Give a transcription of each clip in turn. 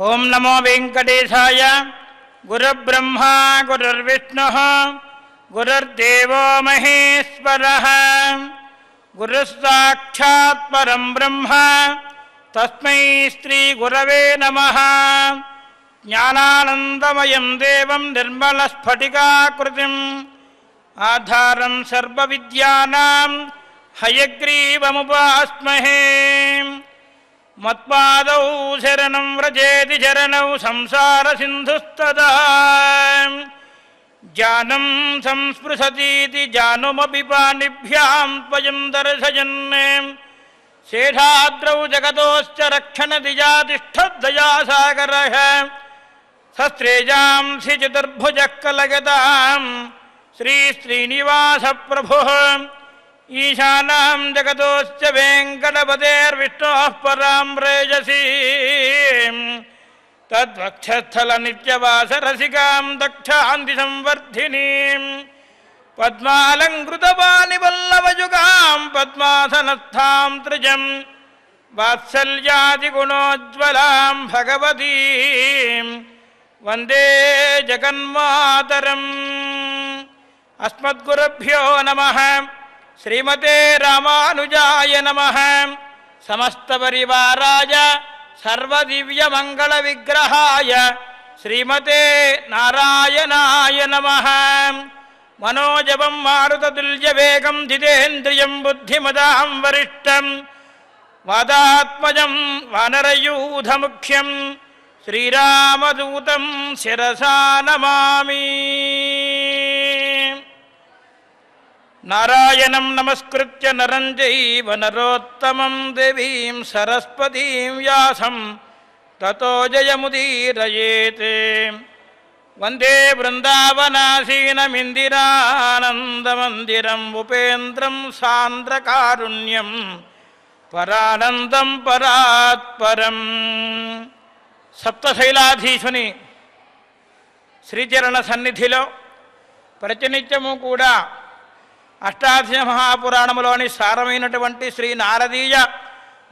ఓం నమో వెంకటేశాయ. గురుర్బ్రహ్మా గురుర్విష్ణుః గురుర్దేవో మహేశ్వరః. గురుస్సాక్షాత్ పరం బ్రహ్మ తస్మై శ్రీ గురవే నమః. జ్ఞానానందమయం దేవం నిర్మలస్ఫటికాకృతిం ఆధారం సర్వవిద్యానాం హయగ్రీవముపాస్మహే. మత్పాదౌ శరణం వ్రజేతి చరణౌ సంసార సింధుస్తదా. జానం సంస్పృశతీతి జానుమపి పాణిభ్యాం త్వయం దర్శయన్. శేషాద్రౌ జగతోశ్చ రక్షణదిజా తిష్టద్దయాసాగరః. సస్త్రేజాంసి చతుర్భుజః కలయతాం శ్రీ శ్రీనివాస ప్రభుః. ఈశానాం జగతోశ్చ వెంకటపతేర్విష్ణోః పరాం రేజసీ. తద్వక్షస్థల నిత్యవాసరసికాం దక్షాంతి సంవర్ధినీం. పద్మాలంకృతపాణి వల్లవయుగాం పద్మాసనస్థాం త్రిజం. వాత్సల్యాది గుణోజ్వలాం భగవతీం వందే జగన్మాతరం. అస్మద్గురుభ్యో నమః. శ్రీమతే రామానుజాయ నమః. సమస్త పరివారాయ సర్వదివ్యమంగళ విగ్రహాయ శ్రీమతే నారాయణాయ నమః. మనోజవం మారుతతుల్యవేగం జితేంద్రియం బుద్ధిమతాం వరిష్టం. వాదాత్మజం వానరయూధముఖ్యం శ్రీరామదూతం శిరసా నమామి. నారాయణం నమస్కృత్య నరం చైవ నరోత్తమం దేవీం సరస్వతీం వ్యాసం తతో జయముదీరయేత్. వందే బృందావనాసీనమిందిరానందమందిరం ఉపేంద్రం సాంద్రకారుణ్యం పరానందం పరాత్పరం. సప్తశైలాధీశుని శ్రీచరణ సన్నిధిలో ప్రతినిత్యము కూడా అష్టాదశ మహాపురాణములోని సారమైనటువంటి శ్రీ నారదీయ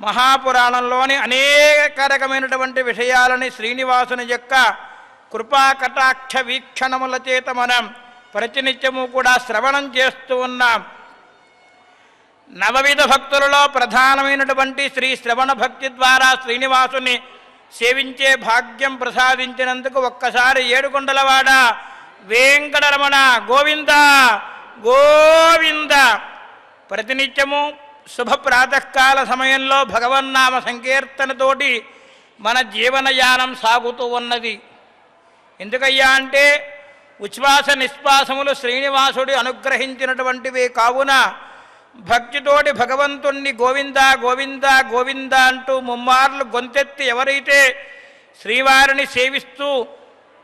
మహాపురాణంలోని అనేక రకమైనటువంటి విషయాలని శ్రీనివాసుని యొక్క కృపా కటాక్ష వీక్షణముల చేత మనం ప్రతినిత్యము కూడా శ్రవణం చేస్తూ ఉన్నాం. నవవిధ భక్తులలో ప్రధానమైనటువంటి శ్రీ శ్రవణ భక్తి ద్వారా శ్రీనివాసుని సేవించే భాగ్యం ప్రసాదించినందుకు ఒక్కసారి ఏడుకొండలవాడ వెంకటరమణ గోవింద గోవింద. ప్రతినిత్యము శుభ ప్రాతకాల సమయంలో భగవన్నామ సంకీర్తనతోటి మన జీవనయానం సాగుతూ ఉన్నది. ఎందుకయ్యా అంటే ఉచ్ఛ్వాస నిశ్వాసములు శ్రీనివాసుడి అనుగ్రహించినటువంటివి కావున భక్తితోటి భగవంతుణ్ణి గోవింద గోవింద గోవింద అంటూ ముమ్మార్లు గొంతెత్తి ఎవరైతే శ్రీవారిని సేవిస్తూ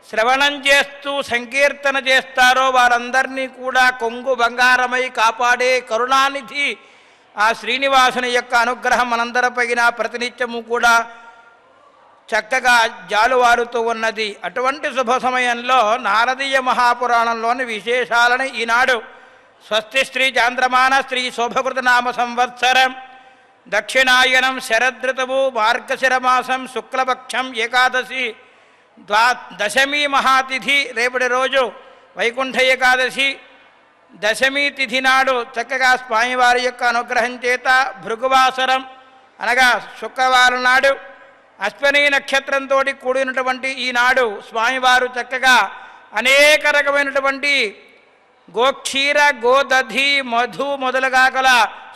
శ్రవణం చేస్తూ సంకీర్తన చేస్తారో వారందరినీ కూడా కొంగు బంగారమై కాపాడే కరుణానిధి ఆ శ్రీనివాసుని యొక్క అనుగ్రహం మనందరిపైన ప్రతినిత్యము కూడా చక్కగా జాలువారుతూ ఉన్నది. అటువంటి శుభ సమయంలో నారదీయ మహాపురాణంలోని విశేషాలను ఈనాడు స్వస్తి శ్రీ చాంద్రమాన శ్రీ శోభకృత నామ సంవత్సరం దక్షిణాయనం శరదృతువు మార్గశిరమాసం శుక్లపక్షం ఏకాదశి దశమి మహాతిథి రేపటి రోజు వైకుంఠ ఏకాదశి దశమి తిథి నాడు చక్కగా స్వామివారి యొక్క అనుగ్రహం చేత భృగువాసరం అనగా శుక్రవారం నాడు అశ్వనీ నక్షత్రంతో కూడినటువంటి ఈనాడు స్వామివారు చక్కగా అనేక రకమైనటువంటి గోక్షీర గోదధి మధు మొదలుగా గల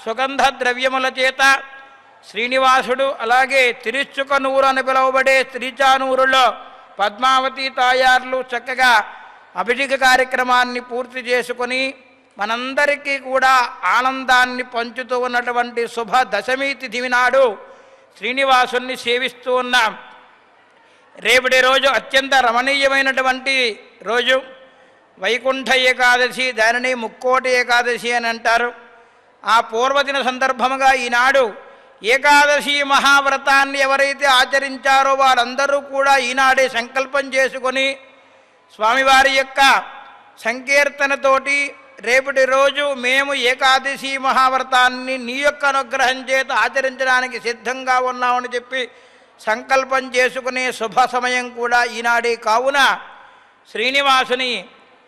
సుగంధ ద్రవ్యముల చేత శ్రీనివాసుడు అలాగే తిరుచుకనూరు అని పిలువబడే శ్రీచానూరులో పద్మావతి తాయార్లు చక్కగా అభిషేక కార్యక్రమాన్ని పూర్తి చేసుకొని మనందరికీ కూడా ఆనందాన్ని పంచుతూ ఉన్నటువంటి శుభ దశమి తిథి నాడు శ్రీనివాసుని సేవిస్తూ ఉన్నాం. రేపటి రోజు అత్యంత రమణీయమైనటువంటి రోజు వైకుంఠ ఏకాదశి, దానిని ముక్కోటి ఏకాదశి అని అంటారు. ఆ పూర్వదిన సందర్భముగా ఈనాడు ఏకాదశి మహావ్రతాన్ని ఎవరైతే ఆచరించారో వారందరూ కూడా ఈనాడే సంకల్పం చేసుకొని స్వామివారి యొక్క సంకీర్తనతోటి రేపటి రోజు మేము ఏకాదశి మహావ్రతాన్ని నీ యొక్క అనుగ్రహం చేత ఆచరించడానికి సిద్ధంగా ఉన్నామని చెప్పి సంకల్పం చేసుకునే శుభ సమయం కూడా ఈనాడే కావున శ్రీనివాసుని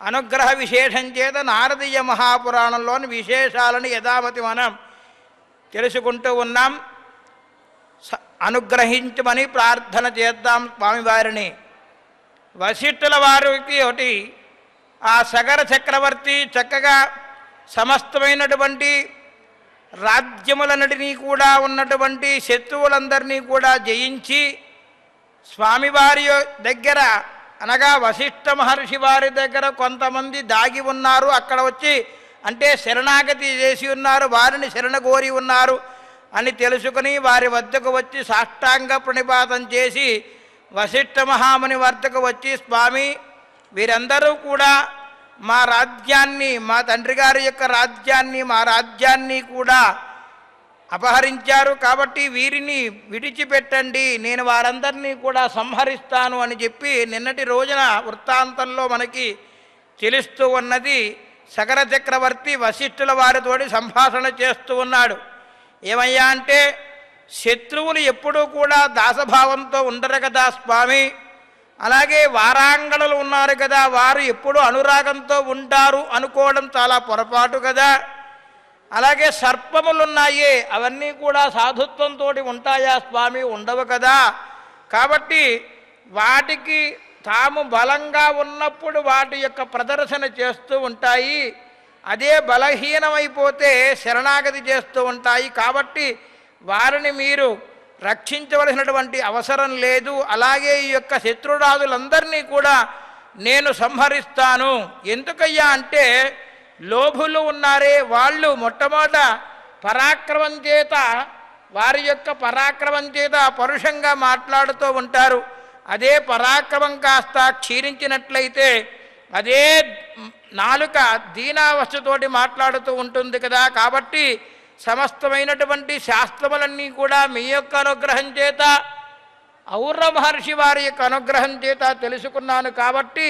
అనుగ్రహ విశేషం చేత నారదీయ మహాపురాణంలోని విశేషాలను యథామతి మనం తెలుసుకుంటూ ఉన్నాం. అనుగ్రహించమని ప్రార్థన చేద్దాం స్వామివారిని. వశిష్ఠుల వారికి ఒకటి ఆ సగర చక్రవర్తి చక్కగా సమస్తమైనటువంటి రాజ్యములన్నిటినీ కూడా ఉన్నటువంటి శత్రువులందరినీ కూడా జయించి స్వామివారి దగ్గర అనగా వశిష్ఠ మహర్షి వారి దగ్గర కొంతమంది దాగి ఉన్నారు. అక్కడ వచ్చి అంటే శరణాగతి చేసి ఉన్నారు, వారిని శరణగోరి ఉన్నారు అని తెలుసుకుని వారి వద్దకు వచ్చి సాష్టాంగ ప్రణిపాతం చేసి వశిష్ఠ మహాముని వద్దకు వచ్చి, స్వామి వీరందరూ కూడా మా రాజ్యాన్ని, మా తండ్రి గారి యొక్క రాజ్యాన్ని, మా రాజ్యాన్ని కూడా అపహరించారు కాబట్టి వీరిని విడిచిపెట్టండి, నేను వారందరినీ కూడా సంహరిస్తాను అని చెప్పి నిన్నటి రోజున వృత్తాంతంలో మనకి తెలుస్తూ ఉన్నది. సగర చక్రవర్తి వశిష్ఠుల వారితోటి సంభాషణ చేస్తూ ఉన్నాడు. ఏమయ్యా అంటే, శత్రువులు ఎప్పుడూ కూడా దాసభావంతో ఉండరు కదా స్వామి, అలాగే వారాంగణలు ఉన్నారు కదా, వారు ఎప్పుడూ అనురాగంతో ఉంటారు అనుకోవడం చాలా పొరపాటు కదా. అలాగే సర్పములున్నాయే అవన్నీ కూడా సాధుత్వంతో ఉంటాయా స్వామి? ఉండవు కదా. కాబట్టి వాటికి తాము బలంగా ఉన్నప్పుడు వాటి యొక్క ప్రదర్శన చేస్తూ ఉంటాయి, అదే బలహీనమైపోతే శరణాగతి చేస్తూ ఉంటాయి. కాబట్టి వారిని మీరు రక్షించవలసినటువంటి అవసరం లేదు. అలాగే ఈ యొక్క శత్రురాజులందరినీ కూడా నేను సంహరిస్తాను. ఎందుకయ్యా అంటే, లోభులు ఉన్నారే వాళ్ళు మొట్టమొదట పరాక్రమం చేత, వారి యొక్క పరాక్రమం చేత పరుషంగా మాట్లాడుతూ ఉంటారు. అదే పరాక్రమం కాస్త క్షీణించినట్లయితే అదే నాలుక దీనావస్థతోటి మాట్లాడుతూ ఉంటుంది కదా. కాబట్టి సమస్తమైనటువంటి శాస్త్రములన్నీ కూడా మీ యొక్క అనుగ్రహం చేత, ఔర మహర్షి వారి యొక్క అనుగ్రహం చేత తెలుసుకున్నాను. కాబట్టి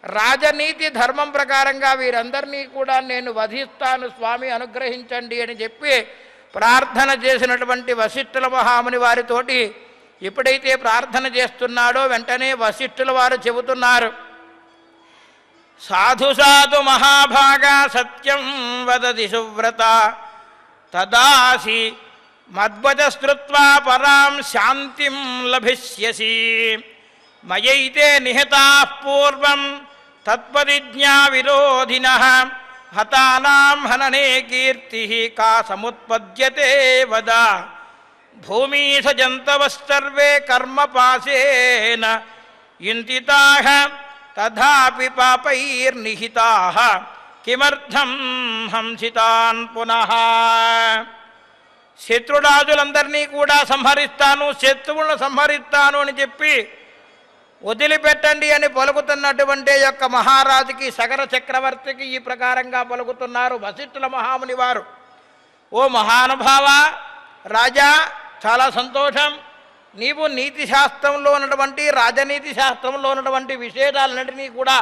రాజనీతి ధర్మం ప్రకారంగా వీరందరినీ కూడా నేను వధిస్తాను, స్వామి అనుగ్రహించండి అని చెప్పి ప్రార్థన చేసినటువంటి వశిష్ఠుల మహాముని వారితోటి ఎప్పుడైతే ప్రార్థన చేస్తున్నాడో వెంటనే వశిష్ఠుల వారు చెబుతున్నారు, సాధు సాధు మహాభాగా సత్యం వదతి సువ్రత తదాసి మద్వచస్తృత్వా పరాం శాంతిం లభిష్యసి మయైతే నిహతాః పూర్వం తత్పరిజ్ఞా విరోధినః హతానాం హననే కీర్తిః కా సముత్పద్యతే వద భూమీష జంతవస్సర్వే కర్మపాశేన యుంతితాః తథాపి పాపైర్నిహితాః కిమర్థం హంసితాన్ పునః. శత్రురాజులందరినీ కూడా సంహరిస్తాను, శత్రువులను సంహరిస్తాను అని చెప్పి వదిలిపెట్టండి అని పలుకుతున్నటువంటి యొక్క మహారాజుకి, సగర చక్రవర్తికి ఈ ప్రకారంగా పలుకుతున్నారు వశిష్ఠుల మహాముని వారు. ఓ మహానుభావ రాజా, చాలా సంతోషం, నీవు నీతి శాస్త్రంలో ఉన్నటువంటి, రాజనీతి శాస్త్రంలో ఉన్నటువంటి విషయాలన్నింటినీ కూడా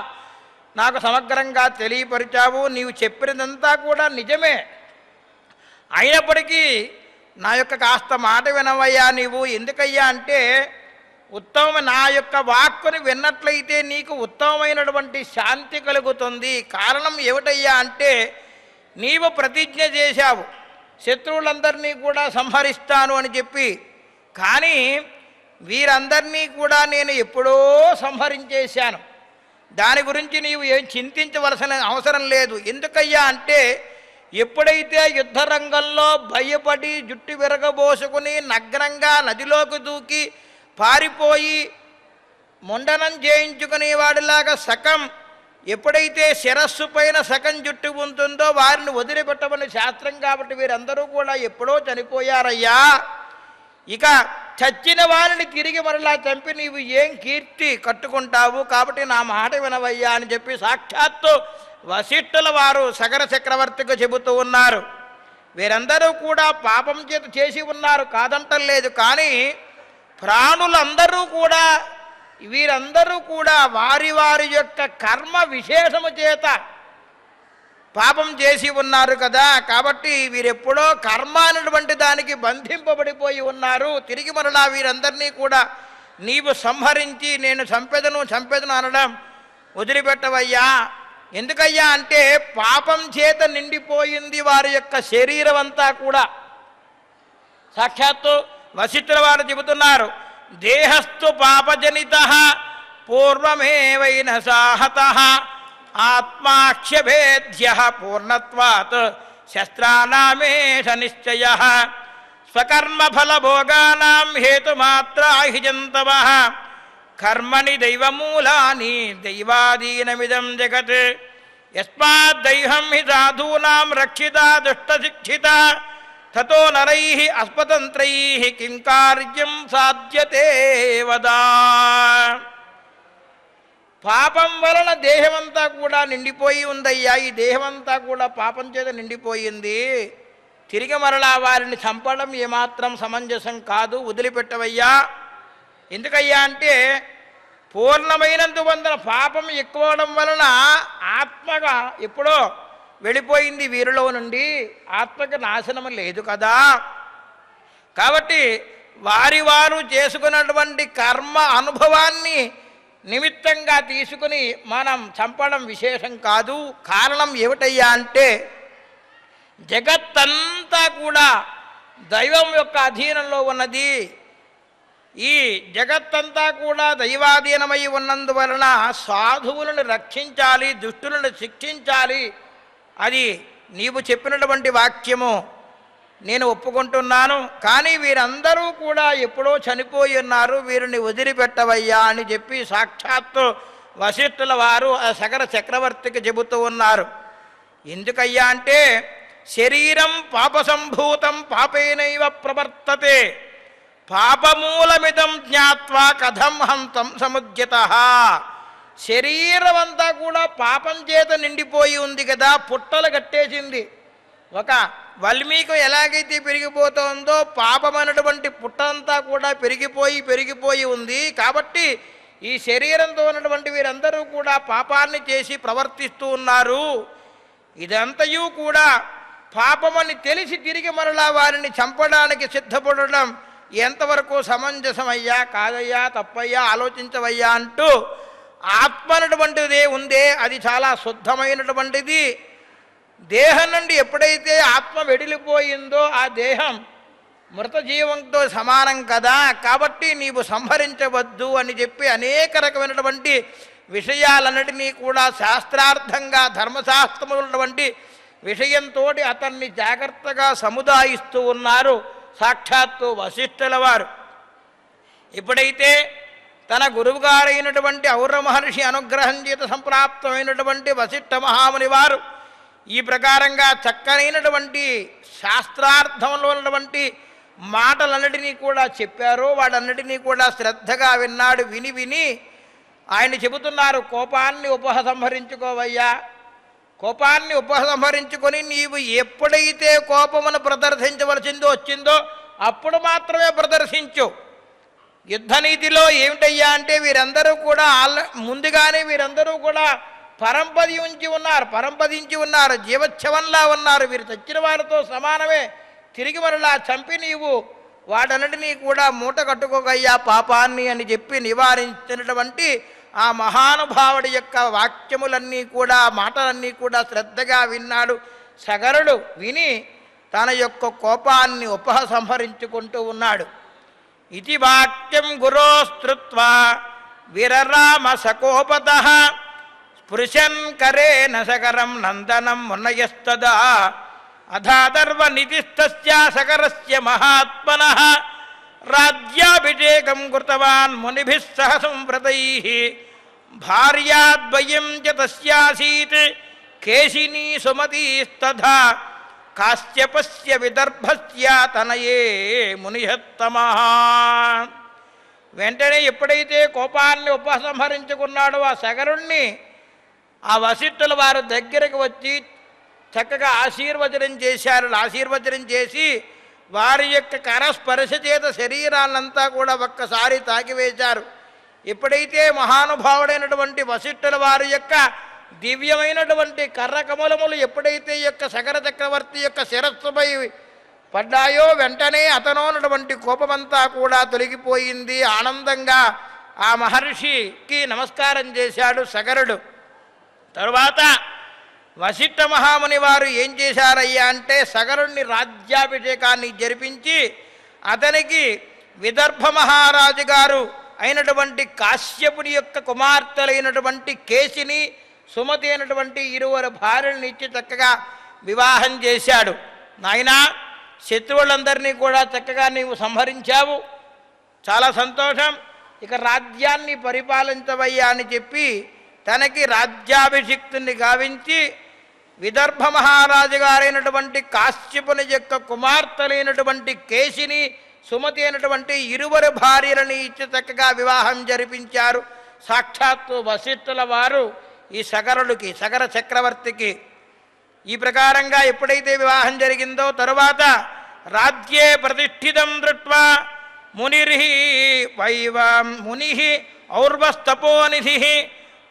నాకు సమగ్రంగా తెలియపరిచావు. నీవు చెప్పినదంతా కూడా నిజమే, అయినప్పటికీ నా యొక్క కాస్త మాట వినవయ్యా నీవు. ఎందుకయ్యా అంటే, నా యొక్క వాక్కుని విన్నట్లయితే నీకు ఉత్తమమైనటువంటి శాంతి కలుగుతుంది. కారణం ఏమిటయ్యా అంటే, నీవు ప్రతిజ్ఞ చేశావు శత్రువులందరినీ కూడా సంహరిస్తాను అని చెప్పి, కానీ వీరందరినీ కూడా నేను ఎప్పుడో సంహరించేశాను. దాని గురించి నీవు ఏం చింతించవలసిన అవసరం లేదు. ఎందుకయ్యా అంటే, ఎప్పుడైతే యుద్ధరంగంలో భయపడి జుట్టు విరగబోసుకుని నగ్నంగా నదిలోకి దూకి పారిపోయి ముండనం చేయించుకునేవాడిలాగా సకం ఎప్పుడైతే శిరస్సు పైన సకం జుట్టు ఉంటుందో వారిని వదిలిపెట్టమని శాస్త్రం. కాబట్టి వీరందరూ కూడా ఎప్పుడో చనిపోయారయ్యా. ఇక చచ్చిన వారిని తిరిగి మరలా చంపి నీవు ఏం కీర్తి కట్టుకుంటావు? కాబట్టి నా మాట వినవయ్యా అని చెప్పి సాక్షాత్తు వశిష్ఠుల వారు సగర చక్రవర్తికి చెబుతూ ఉన్నారు. వీరందరూ కూడా పాపం చేత చేసి ఉన్నారు, కాదంటలేదు. కానీ ప్రాణులందరూ కూడా, వీరందరూ కూడా వారి వారి యొక్క కర్మ విశేషము చేత పాపం చేసి ఉన్నారు కదా, కాబట్టి వీరెప్పుడో కర్మ అనేటువంటి దానికి బంధింపబడిపోయి ఉన్నారు. తిరిగి మరలా వీరందరినీ కూడా నీవు సంహరించి నేను చంపెదను అనడం వదిలిపెట్టవయ్యా. ఎందుకయ్యా అంటే పాపం చేత నిండిపోయింది వారి యొక్క శరీరం అంతా కూడా. సాక్షాత్తు వశిష్ఠుల వారు చెబుతున్నారు, దేహస్థు పాపజనిత పూర్వమేవైన సాహత ఆత్మాక్షభేద్య పూర్ణత్వాత్ శస్త్రానామేష నిశ్చయ స్వకర్మఫలభోగానాం హేతుమాత్రా హి జంతవః కర్మణి దైవమూలాని దైవాదీనమిదం జగత్ యస్మాద్దైహం హి సాధూనాం రక్షితా దుష్టశిక్షితా తతో నరైః అస్పతంత్రైః కిం కార్యం సాధ్యతే వదా. పాపం వలన దేహమంతా కూడా నిండిపోయి ఉందయ్యా. ఈ దేహమంతా కూడా పాపం చేత నిండిపోయింది. తిరిగి మరలా వారిని చంపడం ఏమాత్రం సమంజసం కాదు, వదిలిపెట్టవయ్యా. ఎందుకయ్యా అంటే పూర్ణమైనందువల్ల పాపం ఎక్కువడం వలన ఆత్మగా ఎప్పుడో వెళ్ళిపోయింది వీరిలో నుండి, ఆత్మకి నాశనం లేదు కదా. కాబట్టి వారు చేసుకున్నటువంటి కర్మ అనుభవాన్ని నిమిత్తంగా తీసుకుని మనం చంపడం విశేషం కాదు. కారణం ఏమిటయ్యా అంటే జగత్తంతా కూడా దైవం యొక్క అధీనంలో ఉన్నది. ఈ జగత్తంతా కూడా దైవాధీనమై ఉన్నందువలన సాధువులను రక్షించాలి, దుష్టులను శిక్షించాలి. అది నీవు చెప్పినటువంటి వాక్యము నేను ఒప్పుకుంటున్నాను. కానీ వీరందరూ కూడా ఎప్పుడో చనిపోయి ఉన్నారు, వీరిని వదిలిపెట్టవయ్యా అని చెప్పి సాక్షాత్తు వశిష్ఠుల వారు ఆ సగర చక్రవర్తికి చెబుతూ ఉన్నారు. ఎందుకయ్యా అంటే శరీరం పాపసంభూతం పాపేనైవ ప్రవర్తతే పాపమూలమిదం జ్ఞాత్వా కథం హంతం సముద్యతః. శరీరం అంతా కూడా పాపం చేత నిండిపోయి ఉంది కదా, పుట్టలు కట్టేసింది. ఒక వల్మీకి ఎలాగైతే పెరిగిపోతుందో పాపమైనటువంటి పుట్టంతా కూడా పెరిగిపోయి ఉంది. కాబట్టి ఈ శరీరంతో ఉన్నటువంటి వీరందరూ కూడా పాపాన్ని చేసి ప్రవర్తిస్తూ ఉన్నారు. ఇదంతయూ కూడా పాపమని తెలిసి తిరిగి మరలా వారిని చంపడానికి సిద్ధపడడం ఎంతవరకు సమంజసమయ్యా, కాదయ్యా, తప్పయ్యా, ఆలోచించవయ్యా అంటూ ఆత్మ అనేటువంటిదే ఉందే అది చాలా శుద్ధమైనటువంటిది. దేహం నుండి ఎప్పుడైతే ఆత్మ వెడిలిపోయిందో ఆ దేహం మృతజీవంతో సమానం కదా. కాబట్టి నీవు సంహరించవద్దు అని చెప్పి అనేక రకమైనటువంటి విషయాలన్నిటినీ కూడా శాస్త్రార్థంగా ధర్మశాస్త్రములటువంటి విషయంతో అతన్ని జాగ్రత్తగా సముదాయిస్తూ ఉన్నారు సాక్షాత్తు వశిష్ఠుల వారు. ఎప్పుడైతే తన గురువుగారైనటువంటి ఔర మహర్షి అనుగ్రహం చేత సంప్రాప్తమైనటువంటి వశిష్ఠ మహాముని వారు ఈ ప్రకారంగా చక్కనైనటువంటి శాస్త్రార్థంలో ఉన్నటువంటి మాటలన్నిటినీ కూడా చెప్పారో వాటన్నిటినీ కూడా శ్రద్ధగా విన్నాడు. విని ఆయన చెబుతున్నారు, కోపాన్ని ఉపసంహరించుకోవయ్యా. కోపాన్ని ఉపసంహరించుకొని నీవు ఎప్పుడైతే కోపమును ప్రదర్శించవలసిందో వచ్చిందో అప్పుడు మాత్రమే ప్రదర్శించు. యుద్ధనీతిలో ఏమిటయ్యా అంటే వీరందరూ కూడా ముందుగానే వీరందరూ కూడా పరంపదించి ఉన్నారు, జీవచ్ఛవంలా ఉన్నారు. వీరు చచ్చిన వారితో సమానమే. తిరిగి మరలా చంపి నీవు వాటన్నిటినీ కూడా మూట కట్టుకోగయ్యా పాపాన్ని అని చెప్పి నివారించినటువంటి ఆ మహానుభావుడి యొక్క వాక్యములన్నీ కూడా మాటలన్నీ కూడా శ్రద్ధగా విన్నాడు సగరుడు. విని తన యొక్క కోపాన్ని ఉపసంహరించుకుంటూ ఉన్నాడు. ఇది వాక్యం గురోస్తృత్వా విరరామ సకోపతః స్పృశన్ కరేణ సకరం నందనం మునయస్తదా అధాదర్వ నిధిస్తస్య సకరస్య మహాత్మనః రాజ్యాభిషేకం కృతవాన్ మునిభిః సహ సంవ్రతైః భార్యాద్వయం చ తస్యాసీత్ కేశినీ సుమతీస్తథా కాశ్యపస్య విదర్భస్య తనయే మునిహత్తమః. వెంటనే ఎప్పుడైతే కోపాన్ని ఉపసంహరించుకున్నాడో ఆ సగరుణ్ణి ఆ వశిష్ఠుల వారు దగ్గరకు వచ్చి చక్కగా ఆశీర్వచనం చేశారు. ఆశీర్వచనం చేసి వారి యొక్క కరస్పర్శ చేత శరీరాన్నంతా కూడా ఒక్కసారి తాకివేశారు. ఎప్పుడైతే మహానుభావుడైనటువంటి వశిష్ఠుల వారి యొక్క దివ్యమైనటువంటి కర్రకమలములు ఎప్పుడైతే ఈ యొక్క సగర చక్రవర్తి యొక్క శిరస్సుపై పడ్డాయో వెంటనే అతనున్నటువంటి కోపమంతా కూడా తొలగిపోయింది. ఆనందంగా ఆ మహర్షికి నమస్కారం చేశాడు సగరుడు. తరువాత వశిష్ఠ మహాముని వారు ఏం చేశారయ్యా అంటే సగరుణ్ణి రాజ్యాభిషేకాన్ని జరిపించి అతనికి విదర్భ మహారాజు గారు అయినటువంటి కాశ్యపుని యొక్క కుమార్తెలైనటువంటి కేశిని సుమతి అయినటువంటి ఇరువురు భార్యలను ఇచ్చి చక్కగా వివాహం చేశాడు. నాయనా, శత్రువులందరినీ కూడా చక్కగా నీవు సంహరించావు, చాలా సంతోషం, ఇక రాజ్యాన్ని పరిపాలించవయ్యా అని చెప్పి తనకి రాజ్యాభిషిక్తుని గావించి విదర్భ మహారాజు గారైనటువంటి కాశ్యపుని యొక్క కుమార్తెలైనటువంటి కేశిని సుమతి అయినటువంటి ఇరువురు భార్యలని ఇచ్చి చక్కగా వివాహం జరిపించారు సాక్షాత్తు వశిష్ఠుల వారు ఈ సగరుడికి, సగర చక్రవర్తికి. ఈ ప్రకారంగా ఎప్పుడైతే వివాహం జరిగిందో తరువాత రాజ్యే ప్రతిష్ఠితం దృష్ట్వా ముని ఔర్వస్తపోనిధి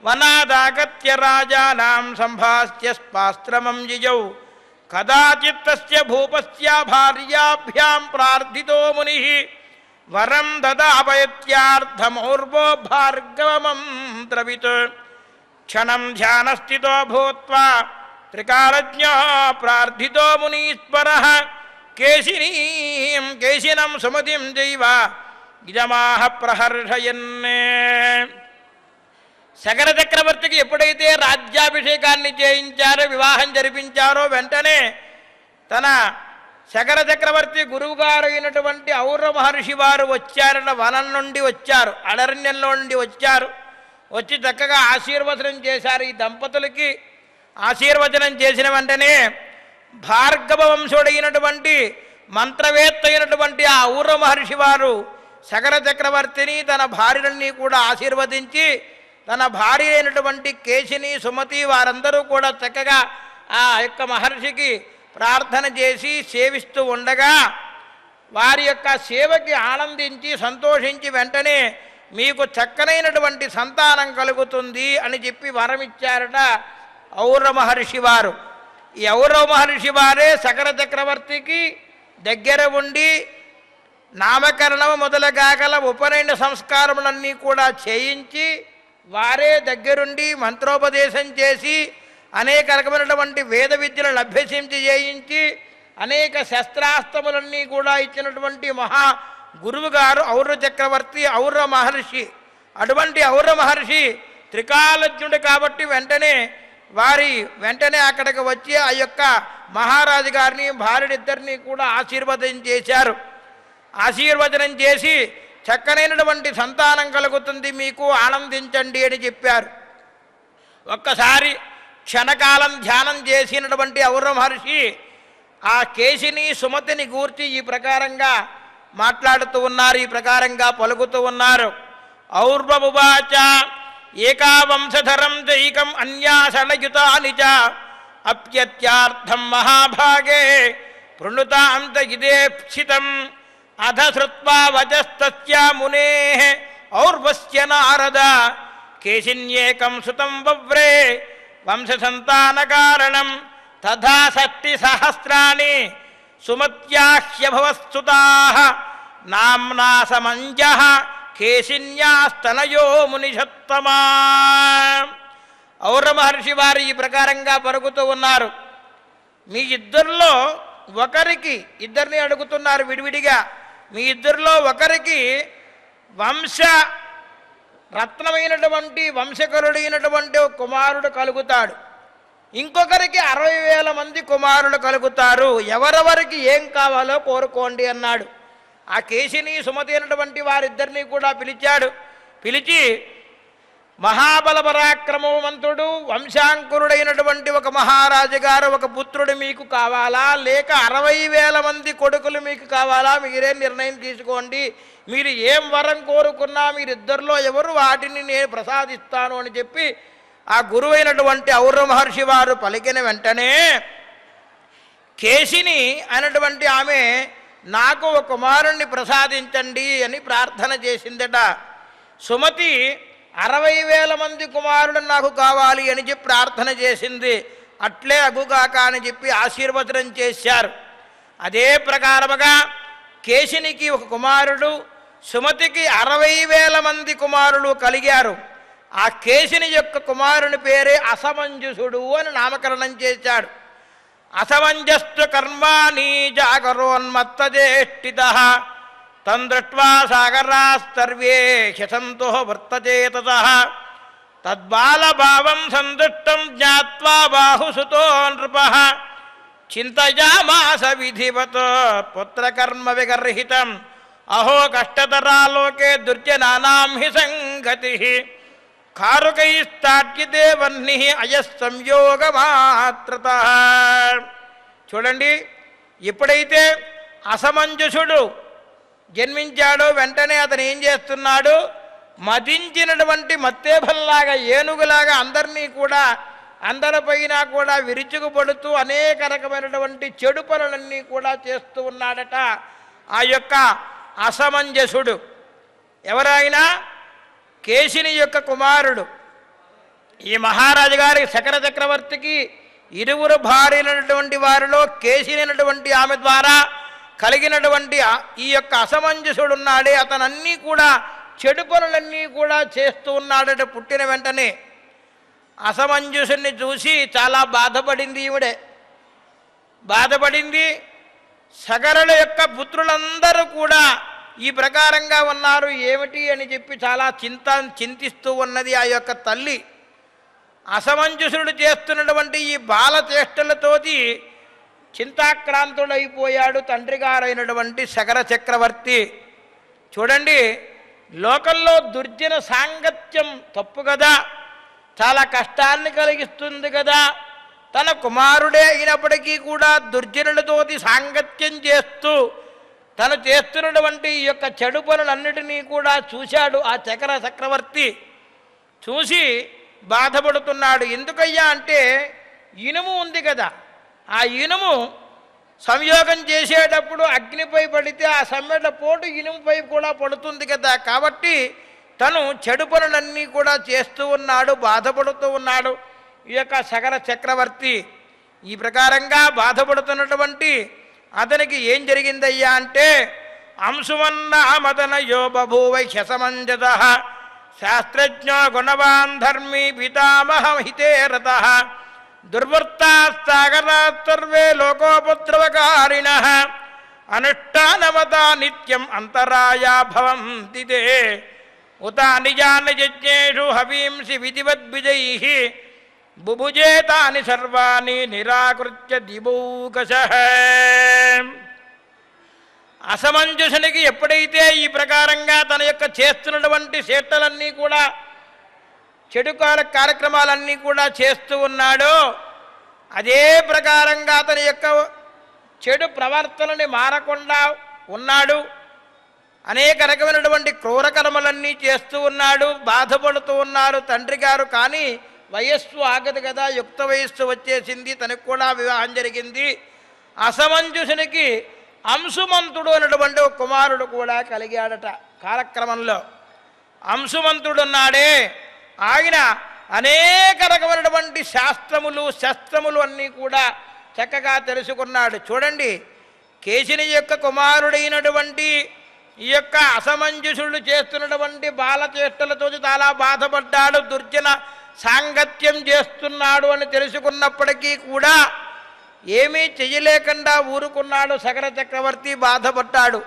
వనాదాగత్య రాజానాం సంభాస్య స్పాస్త్రమం జిజౌ కదాచిత్ తస్య భూపస్య భార్యాభ్యాం ప్రార్థితో ముని వరం దదాపయత్యార్థమౌర్వో భార్గవమంత్రవిత్ క్షణం ధ్యానస్థితో భూత్వా త్రికాలజ్ఞో ప్రార్థితో మునీశ్వరః కేశినం సుమతిం చైవ ఇదమాహ ప్రహర్షయన్నే. సగర చక్రవర్తికి ఎప్పుడైతే రాజ్యాభిషేకాన్ని చేయించారో, వివాహం జరిపించారో వెంటనే తన సగర చక్రవర్తి గురువుగారు అయినటువంటి ఔర మహర్షి వారు వచ్చారన్న వనం నుండి వచ్చారు, అరణ్యంలో నుండి వచ్చారు. వచ్చి చక్కగా ఆశీర్వచనం చేశారు ఈ దంపతులకి. ఆశీర్వచనం చేసిన వెంటనే భార్గవ వంశుడైనటువంటి మంత్రవేత్త అయినటువంటి ఆ ఔర మహర్షి వారు సగర చక్రవర్తిని తన భార్యలని కూడా ఆశీర్వదించి తన భార్య అయినటువంటి కేశిని సుమతి వారందరూ కూడా చక్కగా ఆ యొక్క మహర్షికి ప్రార్థన చేసి సేవిస్తూ ఉండగా వారి యొక్క సేవకి ఆనందించి సంతోషించి వెంటనే మీకు చక్కనైనటువంటి సంతానం కలుగుతుంది అని చెప్పి వరమిచ్చారట ఔర మహర్షి వారు. ఈ ఔర మహర్షి వారే సగర చక్రవర్తికి దగ్గర ఉండి నామకరణం మొదలుగాగల ఉపనయన సంస్కారములన్నీ కూడా చేయించి వారే దగ్గరుండి మంత్రోపదేశం చేసి అనేక రకమైనటువంటి వేద విద్యలను అభ్యసించి చేయించి అనేక శస్త్రాస్త్రములన్నీ కూడా ఇచ్చినటువంటి మహా గురువు గారు ఔర చక్రవర్తి ఔర మహర్షి. అటువంటి ఔర మహర్షి త్రికాలజ్ఞుడు కాబట్టి వెంటనే అక్కడికి వచ్చి ఆ యొక్క మహారాజు గారిని భార్యనిద్దరినీ కూడా ఆశీర్వదం చేశారు. ఆశీర్వచనం చేసి చక్కనైనటువంటి సంతానం కలుగుతుంది మీకు, ఆనందించండి అని చెప్పారు. ఒక్కసారి క్షణకాలం ధ్యానం చేసినటువంటి ఔర మహర్షి ఆ కేశిని సుమతిని గూర్చి ఈ ప్రకారంగా మాట్లాడుతూ ఉన్నారు, ఈ ప్రకారంగా పలుకుతూ ఉన్నారు. ఔర్వమువాచ ఏకా వంశధరం చైకం అన్యాసనయుతాని చ అప్యత్యార్థం మహాభాగే ప్రణుతాంత ఇదేప్సితం అధ శ్రుత్వా వచస్తస్య మునేః ఔర్వస్య నారద కేశిన్యేకం సుతం వవ్రే వంశసంతాన కారణం తథా షష్టి సహస్రాణి సుమత్యాహ్యభవత్సుతాః నామ్నా సమంజః కేశిన్యాస్తనయో మునిషత్తమా. ఔర మహర్షి వారు ఈ ప్రకారంగా పరుగుతూ ఉన్నారు. మీ ఇద్దరిలో ఒకరికి, ఇద్దరిని అడుగుతున్నారు విడివిడిగా, మీ ఇద్దరిలో ఒకరికి రత్నమైనటువంటి వంశకరుడైనటువంటి కుమారుడు కలుగుతాడు, ఇంకొకరికి 60,000 మంది కుమారులు కలుగుతారు, ఎవరెవరికి ఏం కావాలో కోరుకోండి అన్నాడు. ఆ కేశిని సుమతి అయినటువంటి వారిద్దరినీ కూడా పిలిచాడు. పిలిచి మహాబల పరాక్రమవంతుడు వంశాంకురుడైనటువంటి ఒక మహారాజు గారు ఒక పుత్రుడు మీకు కావాలా, లేక 60,000 మంది కొడుకులు మీకు కావాలా, మీరే నిర్ణయం తీసుకోండి, మీరు ఏం వరం కోరుకున్నా మీరిద్దరిలో ఎవరు వాటిని నేను ప్రసాదిస్తాను అని చెప్పి ఆ గురువైనటువంటి ఔర మహర్షి వారు పలికిన వెంటనే కేశిని అయినటువంటి ఆమె నాకు ఒక కుమారుణ్ణి ప్రసాదించండి అని ప్రార్థన చేసిందట. సుమతి 60,000 మంది కుమారుడు నాకు కావాలి అని చెప్పి ప్రార్థన చేసింది. అట్లే అగుగాక అని చెప్పి ఆశీర్వచనం చేశారు. అదే ప్రకారముగా కేశినికి ఒక కుమారుడు, సుమతికి 60,000 మంది కుమారులు కలిగారు. ఆ కేశిని యొక్క కుమారుని పేరే అసమంజసుడు అని నామకరణం చేశాడు. అసమంజస్తు కర్మాణి జాగరోన్మత్తజేష్టితః తం దృష్ట్వా సాగరాస్తర్వే హ్యసంతో వర్తచేతసః తద్బాలభావం సందుష్టం జ్ఞాత్వా బాహుసుతో నృపః చింతయామాస విధివత్ పుత్రకర్మ విగర్హితం అహో కష్టతరాలోకే దుర్జనానాం హి సంగతిః కారుకైస్తాట్యతే వహ్నిః అయస్సంయోగమాత్రతః. చూడండి, ఎప్పుడైతే అసమంజసుడు జన్మించాడో వెంటనే అతను ఏం చేస్తున్నాడు, మదించినటువంటి మత్తేభల్లాగా ఏనుగులాగా అందరిపైన కూడా విరుచుకుపడుతూ అనేక రకమైనటువంటి చెడు పనులన్నీ కూడా చేస్తూ ఉన్నాడట ఆ యొక్క అసమంజసుడు. ఎవరైనా కేశిని యొక్క కుమారుడు. ఈ మహారాజు గారి శకర చక్రవర్తికి 2 భార్యలైనటువంటి వారిలో కేశినటువంటి ఆమె ద్వారా కలిగినటువంటి ఈ యొక్క అసమంజసుడు ఉన్నాడే, అతనన్నీ కూడా చెడు పనులన్నీ కూడా చేస్తూ ఉన్నాడట. పుట్టిన వెంటనే అసమంజసుని చూసి చాలా బాధపడింది ఈవిడే. బాధపడింది. సగరుల యొక్క పుత్రులందరూ కూడా ఈ ప్రకారంగా ఉన్నారు, ఏమిటి అని చెప్పి చాలా చింతిస్తూ ఉన్నది ఆ యొక్క తల్లి. అసమంజసుడు చేస్తున్నటువంటి ఈ బాల చేష్టలతోటి చింతాక్రాంతుడైపోయాడు తండ్రి గారైనటువంటి శకర చక్రవర్తి. చూడండి, లోకంలో దుర్జన సాంగత్యం తప్పు కదా, చాలా కష్టాన్ని కలిగిస్తుంది కదా. తన కుమారుడే అయినప్పటికీ కూడా దుర్జనులతోటి సాంగత్యం చేస్తూ తను చేస్తున్నటువంటి ఈ యొక్క చెడు పనులన్నిటినీ కూడా చూశాడు ఆ శకర చక్రవర్తి. చూసి బాధపడుతున్నాడు. ఎందుకయ్యా అంటే ఇనుము ఉంది కదా, ఆ ఇనుము సంయోగం చేసేటప్పుడు అగ్నిపై పడితే ఆ సమ్మెట పోటు ఇనుముపై కూడా పడుతుంది కదా. కాబట్టి తను చెడు పనులన్నీ కూడా చేస్తూ ఉన్నాడు, బాధపడుతూ ఉన్నాడు ఈ యొక్క శకర చక్రవర్తి. ఈ ప్రకారంగా బాధపడుతున్నటువంటి అతనికి ఏం జరిగిందయ్యా అంటే అంశుమన్నామదనయో బభూవ హ్యసమంజసః శాస్త్రజ్ఞో గుణవాన్ ధర్మీ పితామహహితే రతః దుర్వృత్తాస్సాగరాత్ సర్వే లోకోపద్రవకారిణః అనుష్ఠానమతా నిత్యం అంతరాయా భవంతి తే ఉత నిజానయజ్ఞేషు హవీంసి విధివద్విజైః బుభుజేతాని సర్వాణి నిరాకృత్య దివౌకశః. అసమంజసునికి ఎప్పుడైతే ఈ ప్రకారంగా తన యొక్క చేస్తున్నటువంటి చేష్టలన్నీ కూడా చెడు కార్యక్రమాలన్నీ కూడా చేస్తూ ఉన్నాడో, అదే ప్రకారంగా అతని యొక్క చెడు ప్రవర్తనని మారకుండా ఉన్నాడు. అనేక రకమైనటువంటి క్రూరకర్మలన్నీ చేస్తూ ఉన్నాడు, బాధపడుతూ ఉన్నారు తండ్రి గారు. కానీ వయస్సు ఆగదు కదా, యుక్త వయస్సు వచ్చేసింది, తనకు కూడా వివాహం జరిగింది. అసమంజసునికి అంశుమంతుడు అనేటువంటి ఒక కుమారుడు కూడా కలిగాడట కాలక్రమంలో. అంశుమంతుడున్నాడే, ఆయన అనేక రకమైనటువంటి శస్త్రములు అన్నీ కూడా చక్కగా తెలుసుకున్నాడు. చూడండి, కేశిని యొక్క కుమారుడైనటువంటి ఈ యొక్క అసమంజసుడు చేస్తున్నటువంటి బాలచేష్టలతో చాలా బాధపడ్డాడు. దుర్జన సాంగత్యం చేస్తున్నాడు అని తెలుసుకున్నప్పటికీ కూడా ఏమీ చెయ్యలేకుండా ఊరుకున్నాడు శకర చక్రవర్తి. బాధపడ్డాడు.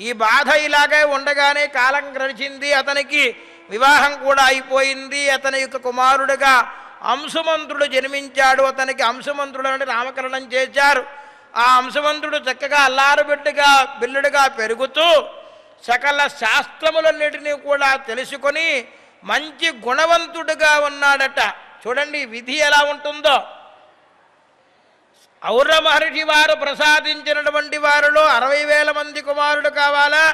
ఈ బాధ ఇలాగే ఉండగానే కాలం గడిచింది. అతనికి వివాహం కూడా అయిపోయింది. అతని యొక్క కుమారుడుగా అంశుమంతుడు జన్మించాడు. అతనికి అంశుమంతుడు అని నామకరణం చేశారు. ఆ అంశుమంతుడు చక్కగా అల్లారుబిడ్డగా బిల్లుడుగా పెరుగుతూ సకల శాస్త్రములన్నిటినీ కూడా తెలుసుకొని మంచి గుణవంతుడుగా ఉన్నాడట. చూడండి విధి ఎలా ఉంటుందో. ఔర మహర్షి వారు ప్రసాదించినటువంటి వారిలో 60,000 మంది కుమారుడు కావాలా,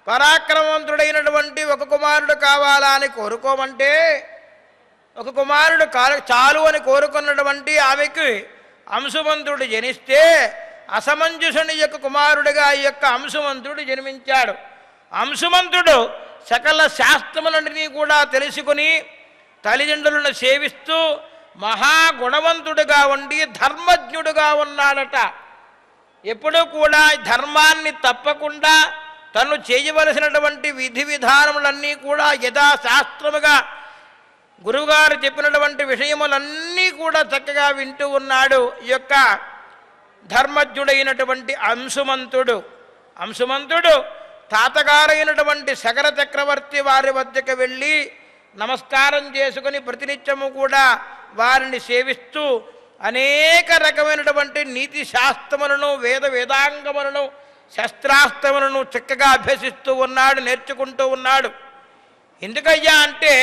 పరాక్రమవంతుడైనటువంటి ఒక కుమారుడు కావాలా అని కోరుకోమంటే ఒక కుమారుడు చాలు అని కోరుకున్నటువంటి ఆమెకు అంశుమంతుడు జనిస్తే అసమంజసుని యొక్క కుమారుడిగా ఈ యొక్క అంశుమంతుడు జన్మించాడు. అంశుమంతుడు సకల శాస్త్రములన్నిటినీ కూడా తెలుసుకుని తల్లిదండ్రులను సేవిస్తూ మహాగుణవంతుడుగా ఉండి ధర్మజ్ఞుడుగా ఉన్నాడట. ఎప్పుడూ కూడా ధర్మాన్ని తప్పకుండా తను చేయవలసినటువంటి విధి విధానములన్నీ కూడా యథాశాస్త్రముగా గురువుగారు చెప్పినటువంటి విషయములన్నీ కూడా చక్కగా వింటూ ఉన్నాడు ఈ యొక్క ధర్మజ్ఞుడైనటువంటి అంశుమంతుడు తాతగారైనటువంటి సగర చక్రవర్తి వారి వద్దకు వెళ్ళి నమస్కారం చేసుకుని ప్రతినిత్యము కూడా వారిని సేవిస్తూ అనేక రకమైనటువంటి నీతి శాస్త్రములను వేదాంగములను శస్త్రాస్త్రములను చక్కగా అభ్యసిస్తూ ఉన్నాడు, నేర్చుకుంటూ ఉన్నాడు. ఎందుకయ్యా అంటే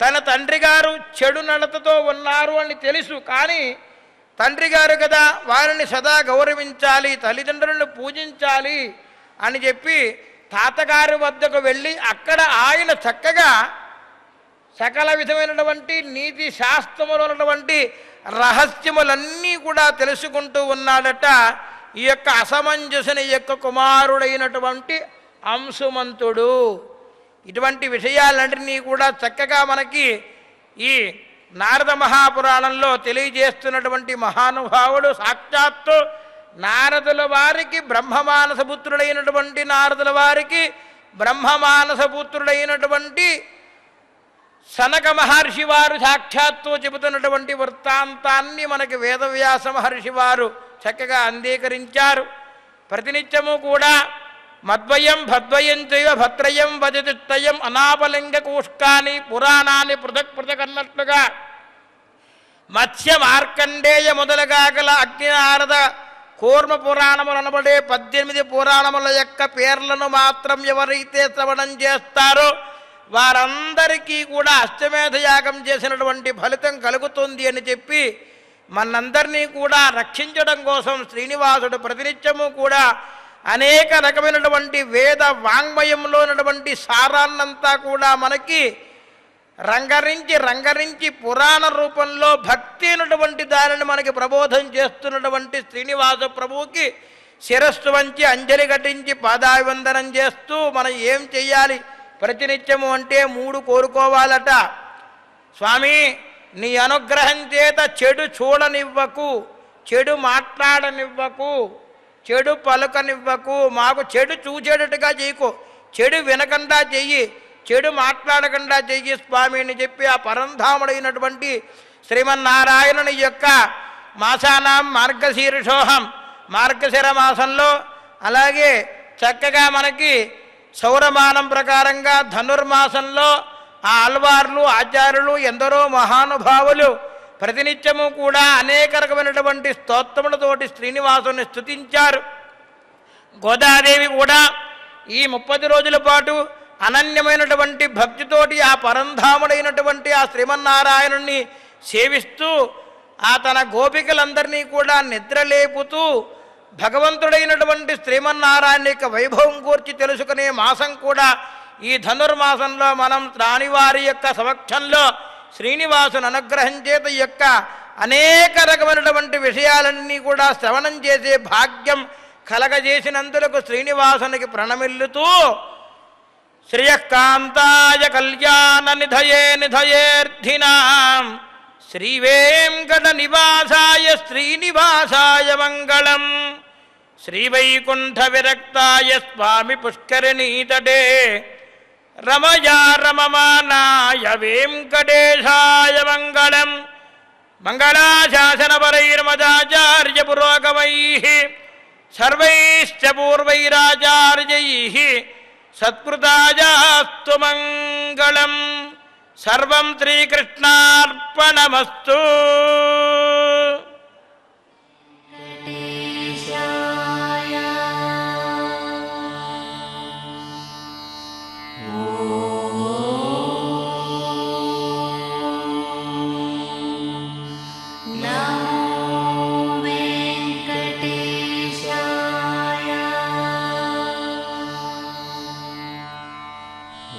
తన తండ్రి గారు చెడు నడతతో ఉన్నారు అని తెలుసు. కానీ తండ్రి గారు కదా, వారిని సదా గౌరవించాలి, తల్లిదండ్రులను పూజించాలి అని చెప్పి తాతగారి వద్దకు వెళ్ళి అక్కడ ఆయన చక్కగా సకల విధమైనటువంటి నీతి శాస్త్రములు ఉన్నటువంటి రహస్యములన్నీ కూడా తెలుసుకుంటూ ఉన్నాడట ఈ యొక్క అసమంజసుని యొక్క కుమారుడైనటువంటి అంశుమంతుడు. ఇటువంటి విషయాలన్నింటినీ కూడా చక్కగా మనకి ఈ నారద మహాపురాణంలో తెలియజేస్తున్నటువంటి మహానుభావుడు సాక్షాత్తు నారదుల వారికి బ్రహ్మమానసపుత్రుడైనటువంటి నారదుల వారికి బ్రహ్మమానసపుత్రుడైనటువంటి సనక మహర్షి వారు సాక్షాత్తు చెబుతున్నటువంటి వృత్తాంతాన్ని మనకి వేదవ్యాస మహర్షి వారు చక్కగా అంగీకరించారు. ప్రతినిత్యము కూడా మద్వయం భద్వయం చైవ భద్రయం వజతిత్తయం అనాపలింగ కూష్కాని పురాణాన్ని పృథక్ అన్నట్లుగా మత్స్య మార్కండేయ మొదలుగా గల అగ్నినారద కూర్మ పురాణములు అనబడే 18 పురాణముల యొక్క పేర్లను మాత్రం ఎవరైతే శ్రవణం చేస్తారో వారందరికీ కూడా అశ్వమేధ యాగం చేసినటువంటి ఫలితం కలుగుతుంది అని చెప్పి మనందరినీ కూడా రక్షించడం కోసం శ్రీనివాసుడు ప్రతినిత్యము కూడా అనేక రకమైనటువంటి వేద వాంగ్మయంలో ఉన్నటువంటి సారాన్నంతా కూడా మనకి రంగరించి పురాణ రూపంలో భక్తి అయినటువంటి దానిని మనకి ప్రబోధం చేస్తున్నటువంటి శ్రీనివాస ప్రభువుకి శిరస్సు వంచి అంజలి ఘటించి పాదాభివందనం చేస్తూ మనం ఏం చెయ్యాలి ప్రతినిత్యము అంటే 3 కోరుకోవాలట. స్వామి, నీ అనుగ్రహం చేత చెడు చూడనివ్వకు, చెడు మాట్లాడనివ్వకు, చెడు పలుకనివ్వకు, మాకు చెడు చూచేటట్టుగా చేయకు, చెడు వినకుండా చెయ్యి, చెడు మాట్లాడకుండా చెయ్యి స్వామి అని చెప్పి ఆ పరంధాముడైనటువంటి శ్రీమన్నారాయణుని యొక్క మాసానాం మార్గశీర్షోహం మార్గశిర మాసంలో అలాగే చక్కగా మనకి సౌరమానం ప్రకారంగా ధనుర్మాసంలో ఆ ఆళ్వార్లు ఆచార్యులు ఎందరో మహానుభావులు ప్రతినిత్యము కూడా అనేక రకమైనటువంటి స్తోత్రములతోటి శ్రీనివాసుని స్తుతించారు. గోదాదేవి కూడా ఈ 30 రోజుల పాటు అనన్యమైనటువంటి భక్తితోటి ఆ పరంధాముడైనటువంటి ఆ శ్రీమన్నారాయణుణ్ణి సేవిస్తూ ఆ తన గోపికలందరినీ కూడా నిద్రలేపుతూ భగవంతుడైనటువంటి శ్రీమన్నారాయణ యొక్క వైభవం గూర్చి తెలుసుకునే మాసం కూడా ఈ ధనుర్మాసంలో మనం రానివారి యొక్క సమక్షంలో శ్రీనివాసుని అనుగ్రహం చేత ఈ యొక్క అనేక రకమైనటువంటి విషయాలన్నీ కూడా శ్రవణం చేసే భాగ్యం కలగజేసినందులకు శ్రీనివాసునికి ప్రణమిల్లుతూ శ్రియకాంతాయ కళ్యాణ నిధయేర్థినాం శ్రీవేంకట నివాసాయ శ్రీనివాసాయ మంగళం శ్రీవైకుంఠ విరక్తాయ స్వామి పుష్కరిణీతటే రమయా రమమానాయ వెంకటేశాయ మంగళం మంగళాశాసనపరైర్మదాచార్య పురోగమైః సర్వైశ్చ పూర్వైరాచార్యైః సత్కృతాయాస్తు మంగళం. సర్వం శ్రీకృష్ణార్పణమస్తు.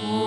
ఓ